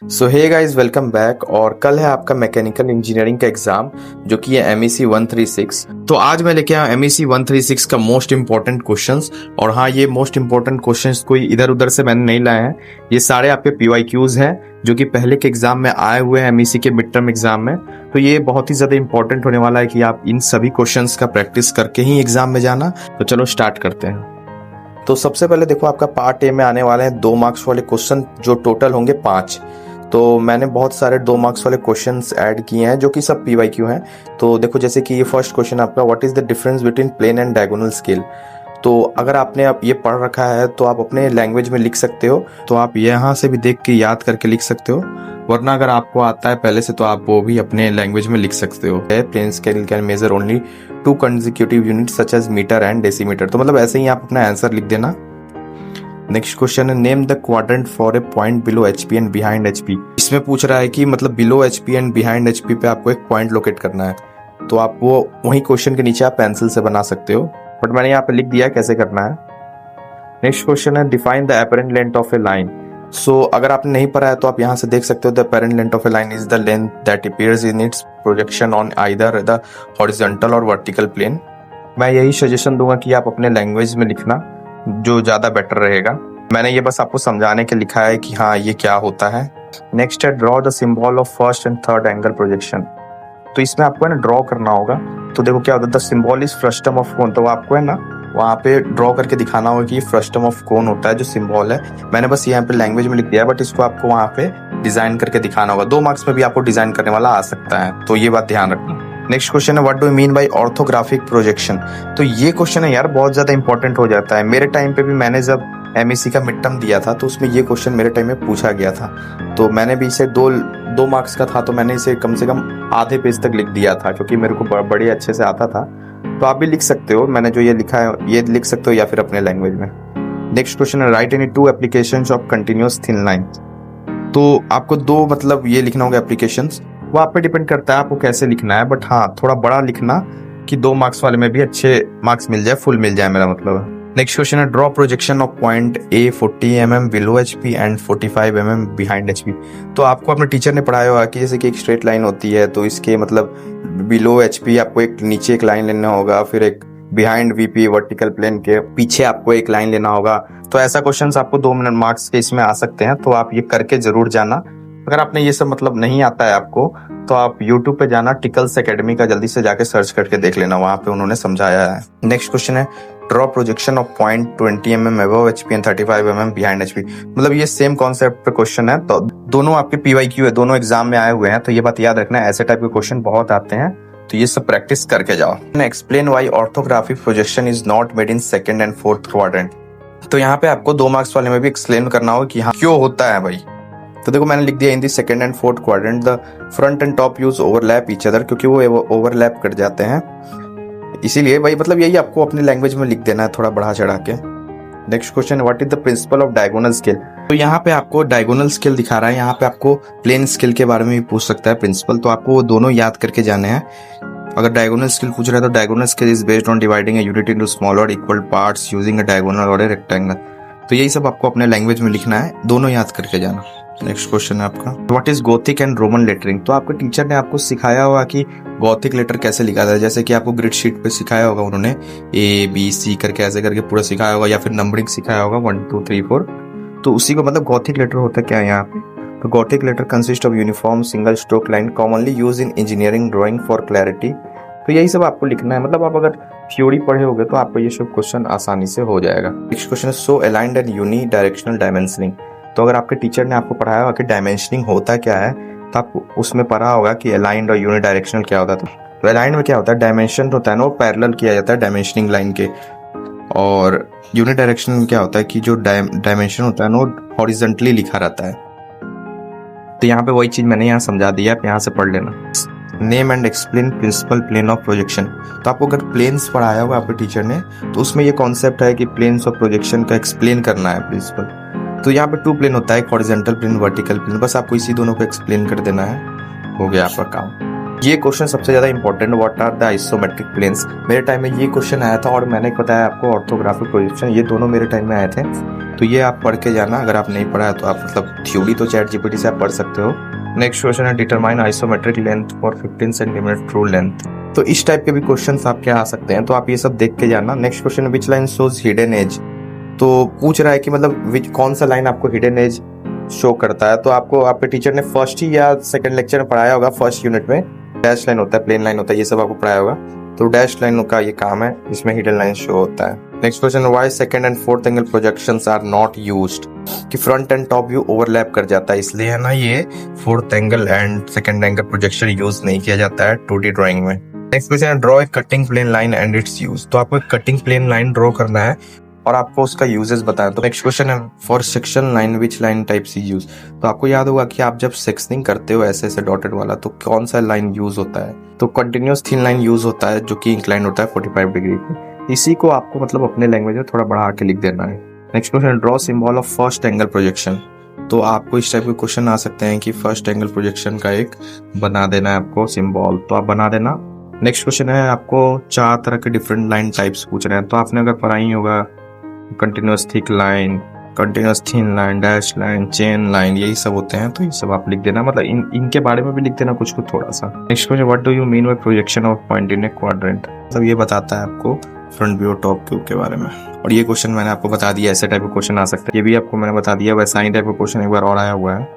सो hey guys, welcome back. और कल है आपका मैकेनिकल इंजीनियरिंग का एग्जाम जो कि है MEC 136। तो आज मैं लेके आया MEC 136 का मोस्ट इंपॉर्टेंट क्वेश्चंस। और हाँ, ये मोस्ट इंपॉर्टेंट क्वेश्चंस कोई इधर उधर से मैंने नहीं लाए हैं, ये सारे आपके PYQs हैं जो कि पहले के एग्जाम में आए हुए हैं, MEC के मिड टर्म एग्जाम में। तो ये बहुत ही ज्यादा इंपॉर्टेंट होने वाला है कि आप इन सभी क्वेश्चंस का प्रैक्टिस करके ही एग्जाम में जाना। तो चलो स्टार्ट करते हैं। तो सबसे पहले देखो, आपका पार्ट ए में आने वाले हैं 2 मार्क्स वाले क्वेश्चन जो टोटल होंगे 5। तो मैंने बहुत सारे 2 मार्क्स वाले क्वेश्चंस ऐड किए हैं जो कि सब PYQ हैं। तो देखो, जैसे कि ये फर्स्ट क्वेश्चन आपका, what is the difference between plain and diagonal scale. तो अगर आपने अब ये पढ़ रखा है तो आप अपने लैंग्वेज में लिख सकते हो, तो आप यहाँ से भी देख के याद करके लिख सकते हो, वरना अगर आपको आता है पहले से तो आप वो भी अपने लैंग्वेज में लिख सकते हो। Plain scale can measure only 2 consecutive unit such as metre and decimetre. तो मतलब ऐसे ही आप अपना आंसर लिख देना। नेक्स्ट क्वेश्चन है, name the quadrant for a point below HP and behind HP। इसमें पूछ रहा है कि मतलब below HP and behind HP पे आपको एक पॉइंट लोकेट करना है। तो आप वो वही क्वेश्चन के नीचे आप पेंसिल से बना सकते हो, बट मैंने यहाँ पे लिख दिया कैसे करना है। नेक्स्ट क्वेश्चन है, define the apparent length of a line. So अगर आपने नहीं पढ़ा है तो आप यहाँ से देख सकते हो, the apparent length of a line is the length that appears in its projection on either the horizontal और वर्टिकल प्लेन। मैं यही सजेशन दूंगा कि आप अपने लैंग्वेज में लिखना, जो ज्यादा बेटर रहेगा। मैंने ये बस आपको समझाने के लिखा है कि हाँ ये क्या होता है। नेक्स्ट है, draw the symbol of first and third angle projection. तो इसमें आपको है ना ड्रॉ करना होगा। तो देखो क्या होता है, the symbol is frustum of cone. तो आपको है ना वहाँ पे ड्रॉ करके दिखाना होगा कि फ्रस्टम ऑफ कोन होता है जो सिंबल है। मैंने बस यहाँ पे लैंग्वेज में लिख दिया है, बट इसको आपको वहाँ पे डिजाइन करके दिखाना होगा। 2 मार्क्स में भी आपको डिजाइन करने वाला आ सकता है, तो ये बात ध्यान रखना। नेक्स्ट क्वेश्चन है, what do you mean bye orthographic projection. तो ये क्वेश्चन है यार, बहुत ज्यादा इंपॉर्टेंट हो जाता है। मेरे टाइम पे भी मैंने जब MEC का मिड टर्म दिया था तो उसमें ये क्वेश्चन मेरे टाइम में पूछा गया था। तो मैंने भी इसे 2 मार्क्स का था, तो मैंने इसे कम से कम आधे पेज तक लिख दिया था, क्योंकि मेरे को बड़े अच्छे से आता था। तो आप भी लिख सकते हो, मैंने जो ये लिखा है ये लिख सकते हो, या फिर अपने लैंग्वेज में। नेक्स्ट क्वेश्चन है, right any 2 applications of continuous thin line. तो आपको 2 मतलब ये लिखना होगा एप्लीकेशंस, वो आप पे डिपेंड करता है आपको कैसे लिखना है, बट हाँ थोड़ा बड़ा लिखना कि 2 मार्क्स वाले में भी अच्छे मार्क्स मिल जाए, फुल मिल जाए, मेरा मतलब है। नेक्स्ट क्वेश्चन है, draw projection of point A 40 mm below HP and 45 mm behind HP। तो आपको अपने टीचर ने पढ़ाया होगा कि जैसे कि एक स्ट्रेट लाइन होती है, तो इसके मतलब बिलो HP आपको एक नीचे एक लाइन लेना होगा, फिर एक बिहाइंड VP वर्टिकल प्लेन के पीछे आपको एक लाइन लेना होगा। तो ऐसा क्वेश्चन आपको 2 मार्क्स के इसमें आ सकते हैं, तो आप ये करके जरूर जाना। अगर आपने ये सब मतलब नहीं आता है आपको, तो आप YouTube पे जाना, टिकल्स एकेडमी का जल्दी से जाके सर्च करके देख लेना, वहां पे उन्होंने समझाया है। नेक्स्ट क्वेश्चन है, draw projection of point 20 mm above HP and 35 mm behind HP। मतलब ये सेम कॉन्सेप्ट पे क्वेश्चन है, तो दोनों आपके PYQ है, दोनों एग्जाम में आए हुए हैं, तो ये बात याद रखना है, ऐसे टाइप के क्वेश्चन बहुत आते हैं, तो ये सब प्रैक्टिस करके जाओ। Explain why orthographic projection is not made in second and fourth quadrant. तो यहाँ पे आपको 2 मार्क्स वाले में भी एक्सप्लेन करना होगा कि हाँ क्यों होता है भाई। तो देखो मैंने लिख दिया, in the second and fourth quadrant the front and top views overlap each other, क्योंकि वो ओवरलैप कर जाते हैं, इसीलिए भाई मतलब यही आपको अपने लैंग्वेज में लिख देना है, थोड़ा बढ़ा चढ़ा के। Next question, what is the principle of diagonal scale. तो यहाँ पे आपको डायगोनल स्केल दिखा रहा है, यहाँ पे आपको प्लेन स्केल के बारे में भी पूछ सकता है प्रिंसिपल, तो आपको वो दोनों याद करके जाने हैं। अगर डायगोनल स्केल पूछ रहा है तो diagonal scale is based on dividing a unit into smaller equal parts using a diagonal और ए रेक्टेंगल। तो यही सब आपको अपने लैंग्वेज में लिखना है, दोनों याद करके जाना। नेक्स्ट क्वेश्चन है आपका, what is Gothic and Roman lettering. तो आपके टीचर ने आपको सिखाया होगा कि गॉथिक लेटर कैसे लिखा था, जैसे कि आपको ग्रिड शीट पे सिखाया होगा उन्होंने, ABC करके ऐसे करके पूरा सिखाया होगा, या फिर नंबरिंग सिखाया होगा 1 2 3 4। तो उसी को मतलब गॉथिक लेटर होता क्या है यहाँ पे। तो gothic letter consist of uniform single stroke line commonly use in engineering drawing for clarity. तो यही सब आपको लिखना है, मतलब आप अगर थ्योरी पढ़े होगे तो आपको ये सब क्वेश्चन आसानी से हो जाएगा। नेक्स्ट क्वेश्चन है, so aligned and unidirectional dimensioning. तो अगर आपके टीचर ने आपको पढ़ाया होगा कि डायमेंशनिंग होता क्या है, तो आपको उसमें पढ़ा होगा कि अलाइंड और यूनी डायरेक्शनल क्या होता है। तो अलाइंड में क्या होता है, डायमेंशन होता है ना वो पैरेलल किया जाता है डायमेंशनिंग लाइन के, और यूनी डायरेक्शनल में क्या होता है कि जो डायमेंशन होता है ना वो हॉरिजॉन्टली लिखा रहता है। तो यहाँ पे वही चीज मैंने यहाँ समझा दिया, आप यहाँ से पढ़ लेना। Name and explain principle plane of projection. तो आपको अगर प्लेन्स पढ़ाया होगा आपके टीचर ने, तो उसमें ये कॉन्सेप्ट है कि प्लेन्स ऑफ प्रोजेक्शन का एक्सप्लेन करना है प्रिंसिपल। तो यहाँ पे 2 प्लेन होता है, एक हॉरिजॉन्टल प्लेन, वर्टिकल प्लेन, बस आपको इसी दोनों को एक्सप्लेन कर देना है, हो गया आपका काम। ये क्वेश्चन सबसे ज्यादा important, what are the isometric planes. मेरे टाइम में ये क्वेश्चन आया था और मैंने बताया आपको ऑर्थोग्राफिक प्रोजेक्शन, ये दोनों मेरे टाइम में आए थे। तो ये आप पढ़ के जाना, अगर आप नहीं पढ़ा है तो आप मतलब थ्योरी तो चैट जीपीटी से आप पढ़ सकते हो। नेक्स्ट क्वेश्चन है determine isometric length for 15 centimetre true length. तो इस टाइप के भी क्वेश्चन आपके आ सकते हैं, तो आप ये सब देख के जाना। नेक्स्ट क्वेश्चन है which line shows hidden as. तो पूछ रहा है कि मतलब कौन सा लाइन आपको हिडन एज शो करता है। तो आपको आपके टीचर ने फर्स्ट ही या सेकंड लेक्चर में पढ़ाया होगा, फर्स्ट यूनिट में डैश लाइन होता है, प्लेन लाइन होता है, ये सब आपको पढ़ाया होगा। तो डैश लाइन का ये काम है, इसमें हिडन लाइन शो होता है। Next question, why second and fourth angle projections are not used. कि front and top view overlap कर जाता है, इसलिए है ना ये fourth angle and second angle projection use नहीं किया जाता है 2D ड्राइंग में। नेक्स्ट क्वेश्चन है draw a cutting plane line and its use. तो आपको एक कटिंग प्लेन लाइन ड्रॉ करना है और आपको उसका यूजेस बताया। तो नेक्स्ट क्वेश्चन है for section line which line type see use. तो आपको याद होगा कि आप जब सेक्शनिंग करते हो ऐसे ऐसे डॉटेड वाला, तो कौन सा लाइन यूज होता है। तो कंटिन्यूअस थिन लाइन यूज होता है, जो कि इंक्लाइन होता है 45 डिग्री पे। इसी को आपको मतलब अपने लैंग्वेज में थोड़ा बढ़ा के लिख देना है। Next question, draw symbol of first angle projection. तो आपको इस टाइप के क्वेश्चन आ सकते हैं कि फर्स्ट एंगल प्रोजेक्शन का एक बना देना है आपको सिंबल, तो आप बना देना। नेक्स्ट क्वेश्चन है आपको 4 तरह के डिफरेंट लाइन टाइप्स पूछ रहे हैं। तो आपने अगर पढ़ा ही होगा continuous thick line, continuous thin line, dash line, chain line, यही सब होते हैं। तो ये सब आप लिख देना, मतलब इनके बारे में भी लिख देना कुछ कुछ थोड़ा सा। Next question, what do you mean bye projection of point in A quadrant. मतलब ये बताता है आपको फ्रंट व्यू और टॉप व्यू के बारे में। और ये क्वेश्चन मैंने आपको बता दिया, ऐसे टाइप के क्वेश्चन आ सकते हैं। ये भी आपको मैंने बता दिया। वैसा ही टाइप का क्वेश्चन एक बार और आया हुआ है,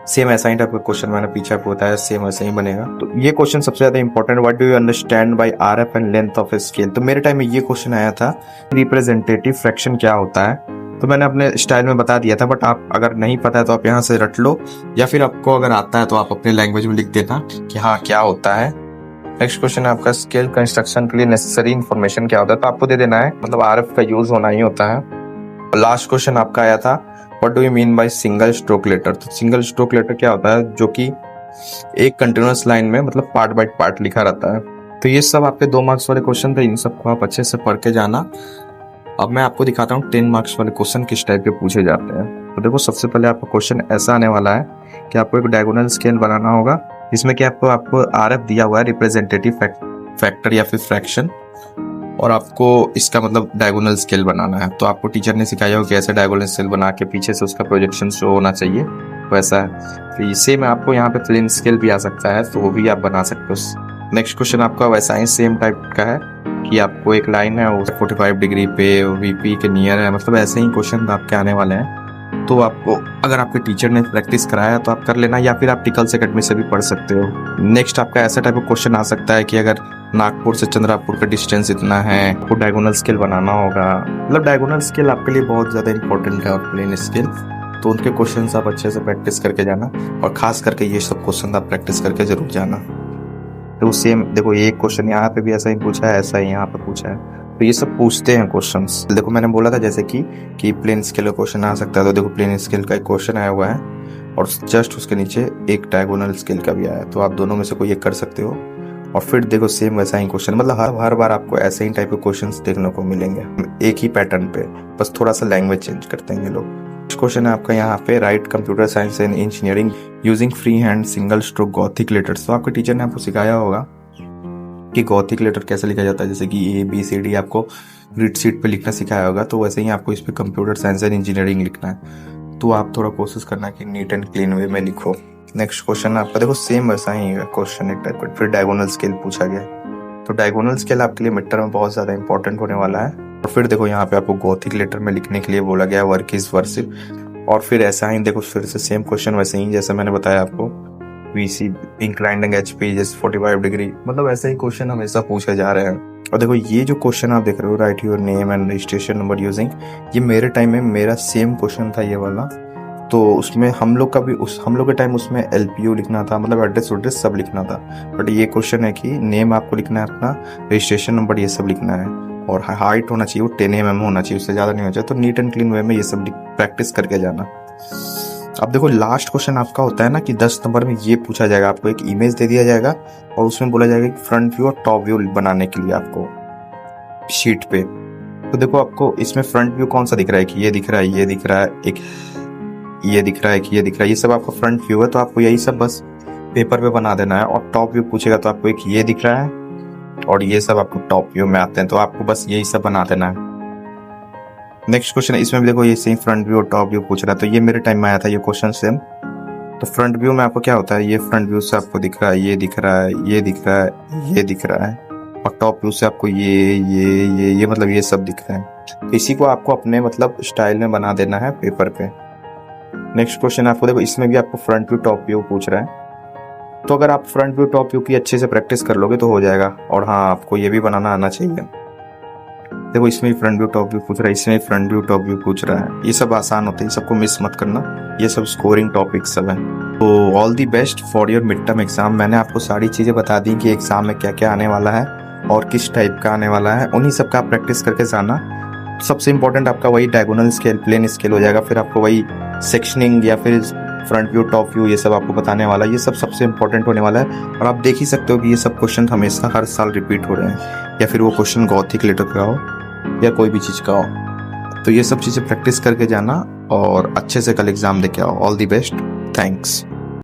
सेम ऐसा ही टाइप का क्वेश्चन मैंने पीछे आपको बताया, सेम ऐसे ही बनेगा। तो ये क्वेश्चन सबसे ज्यादा important, what do you understand by RF and length of a scale. तो मेरे टाइम में ये क्वेश्चन आया था, रिप्रेजेंटेटिव फ्रैक्शन क्या होता है। तो मैंने अपने स्टाइल में बता दिया था, बट आप अगर नहीं पता है तो आप यहाँ से रट लो, या फिर आपको अगर आता है तो आप अपने लैंग्वेज में लिख देना कि हाँ क्या होता है। नेक्स्ट क्वेश्चन है आपका स्केल कंस्ट्रक्शन के लिए नेसेसरी इन्फॉर्मेशन क्या होता है। तो आपको दे देना है, मतलब आरएफ का यूज होना ही होता है। लास्ट क्वेश्चन आपका आया था, what do you mean by single stroke letter. तो सिंगल स्ट्रोक लेटर क्या होता है, जो कि एक कंटिन्यूअस लाइन में मतलब पार्ट बाय पार्ट लिखा रहता है। तो ये सब आपके 2 मार्क्स वाले क्वेश्चन थे, इन सबको आप अच्छे से पढ़ के जाना। अब मैं आपको दिखाता हूँ 10 मार्क्स वाले क्वेश्चन किस टाइप के पूछे जाते हैं। तो देखो सबसे पहले आपका क्वेश्चन ऐसा आने वाला है कि आपको एक डायगोनल स्केल बनाना होगा, जिसमें कि आपको आरएफ दिया हुआ है, रिप्रेजेंटेटिव फैक्टर या फिर फ्रैक्शन, और आपको इसका मतलब डायगोनल स्केल बनाना है। तो आपको टीचर ने सिखाया हो कि ऐसे डायगोनल स्केल बना के पीछे से उसका प्रोजेक्शन शो होना चाहिए, वैसा है। तो इसे में आपको यहाँ पे प्लेन स्केल भी आ सकता है, तो वो भी आप बना सकते हो। नेक्स्ट क्वेश्चन आपका वैसा ही सेम टाइप का है कि आपको एक लाइन है वो 45 डिग्री पे वीपी के नियर है, मतलब ऐसे ही क्वेश्चन आपके आने वाले हैं। तो आपको अगर आपके टीचर ने प्रैक्टिस कराया तो आप कर लेना, या फिर आप टिकल्स एकेडमी से भी पढ़ सकते हो। नेक्स्ट आपका ऐसा टाइप का क्वेश्चन आ सकता है कि अगर नागपुर से चंद्रापुर का डिस्टेंस इतना है, आपको डायगोनल स्केल बनाना होगा। मतलब डायगोनल स्केल आपके लिए बहुत ज़्यादा इंपॉर्टेंट है और प्लेन स्केल, तो उनके क्वेश्चन आप अच्छे से प्रैक्टिस करके जाना, और खास करके ये सब क्वेश्चन आप प्रैक्टिस करके जरूर जाना। तो सेम देखो, ये क्वेश्चन यहाँ पे भी ऐसा ही पूछा है, ऐसा ही यहाँ पे पूछा है। तो ये सब पूछते हैं क्वेश्चंस। देखो मैंने बोला था जैसे कि प्लेन स्केल का क्वेश्चन आ सकता है, तो देखो प्लेन स्केल का एक क्वेश्चन आया हुआ है और जस्ट उसके नीचे एक डायगोनल स्केल का भी आया है। तो आप दोनों में से कोई एक कर सकते हो। और फिर देखो सेम वैसा ही क्वेश्चन, मतलब हर बार आपको ऐसे ही टाइप के क्वेश्चंस देखने को मिलेंगे, एक ही पैटर्न पे, बस थोड़ा सा लैंग्वेज चेंज करते हैं ये लोग। क्वेश्चन है आपका यहाँ पे, right computer science and engineering using free hand single stroke Gothic letters. तो आपके टीचर ने आपको सिखाया होगा कि गॉथिक लेटर कैसे लिखा जाता है, जैसे कि ABCD आपको ग्रिड शीट पे लिखना सिखाया होगा, तो वैसे ही आपको इस पे कंप्यूटर साइंस एंड इंजीनियरिंग लिखना है। तो आप थोड़ा कोशिश करना कि नीट एंड क्लीन वे में लिखो। नेक्स्ट क्वेश्चन आपका देखो सेम वैसा ही है क्वेश्चन एक टाइप का, फिर डायगोनल स्केल पूछा गया। तो डायगोनल स्केल आपके लिए मिड टर्म में बहुत ज्यादा इंपॉर्टेंट होने वाला है। और फिर देखो यहाँ पे आपको गॉथिक लेटर में लिखने के लिए बोला गया वर्क इज वर्शिप। और फिर ऐसा ही देखो फिर से सेम क्वेश्चन वैसे ही जैसे मैंने बताया आपको, VC इंक्लाइंड एंगल HP जैसे 45 डिग्री, मतलब ऐसे ही क्वेश्चन हमेशा पूछे जा रहे हैं। और देखो ये जो क्वेश्चन आप देख रहे हो, right your name and registration number using, ये मेरे टाइम में मेरा सेम क्वेश्चन था ये वाला। तो उसमें हम लोग के टाइम उसमें LPU लिखना था, मतलब एड्रेस सब लिखना था। बट ये क्वेश्चन है कि नेम आपको लिखना है अपना, रजिस्ट्रेशन नंबर ये सब लिखना है, और हाइट होना चाहिए वो 10 mm होना चाहिए, उससे ज्यादा नहीं होना चाहिए। तो नीट एंड क्लीन वे में ये सब प्रैक्टिस करके जाना। अब देखो लास्ट क्वेश्चन आपका होता है ना कि 10 नंबर में ये पूछा जाएगा, आपको एक इमेज दे दिया जाएगा और उसमें बोला जाएगा कि फ्रंट व्यू और टॉप व्यू बनाने के लिए आपको शीट पे। तो देखो आपको इसमें फ्रंट व्यू कौन सा दिख रहा है, कि ये दिख रहा है, ये दिख रहा है, एक ये दिख रहा है, कि ये दिख रहा है, ये सब आपका फ्रंट व्यू है। तो आपको यही सब बस पेपर पे बना देना है। और टॉप व्यू पूछेगा तो आपको एक ये दिख रहा है और ये सब आपको टॉप व्यू में आते हैं, तो आपको बस यही सब बना देना है। नेक्स्ट क्वेश्चन, इसमें भी देखो ये सेम फ्रंट व्यू और टॉप व्यू पूछ रहा है, तो ये मेरे टाइम में आया था ये क्वेश्चन सेम। तो फ्रंट व्यू में आपको क्या होता है, ये फ्रंट व्यू से आपको दिख रहा है, ये दिख रहा है, ये दिख रहा है, ये दिख रहा है, और टॉप व्यू से आपको ये मतलब ये सब दिख रहा है। तो इसी को आपको अपने मतलब स्टाइल में बना देना है पेपर पे। नेक्स्ट क्वेश्चन आपको देखो, इसमें भी आपको फ्रंट व्यू टॉप व्यू पूछ रहा है, तो अगर आप फ्रंट व्यू टॉप व्यू की अच्छे से प्रैक्टिस कर लोगे तो हो जाएगा। और हाँ, आपको ये भी बनाना आना चाहिए। देखो इसमें फ्रंट व्यू टॉप व्यू पूछ रहा है, इसमें फ्रंट व्यू टॉप व्यू पूछ रहा है, ये सब आसान होते हैं, सबको मिस मत करना, ये सब स्कोरिंग टॉपिक सब है। तो all the best for your mid term exam. मैंने आपको सारी चीज़ें बता दी कि एग्जाम में क्या क्या आने वाला है और किस टाइप का आने वाला है, उन्हीं सब का आप प्रैक्टिस करके जाना। सबसे इंपॉर्टेंट आपका वही डायगोनल स्केल, प्लेन स्केल हो जाएगा, फिर आपको वही सेक्शनिंग या फिर फ्रंट व्यू टॉप व्यू ये सब आपको बताने वाला है, ये सब सबसे इंपॉर्टेंट होने वाला है। और आप देख ही सकते हो कि ये सब क्वेश्चन हमेशा हर साल रिपीट हो रहे हैं, या फिर वो क्वेश्चन गॉथिक लेटर का हो या कोई भी चीज़ का हो। तो ये सब चीज़ें प्रैक्टिस करके जाना और अच्छे से कल एग्जाम देके आओ। All the best, thanks.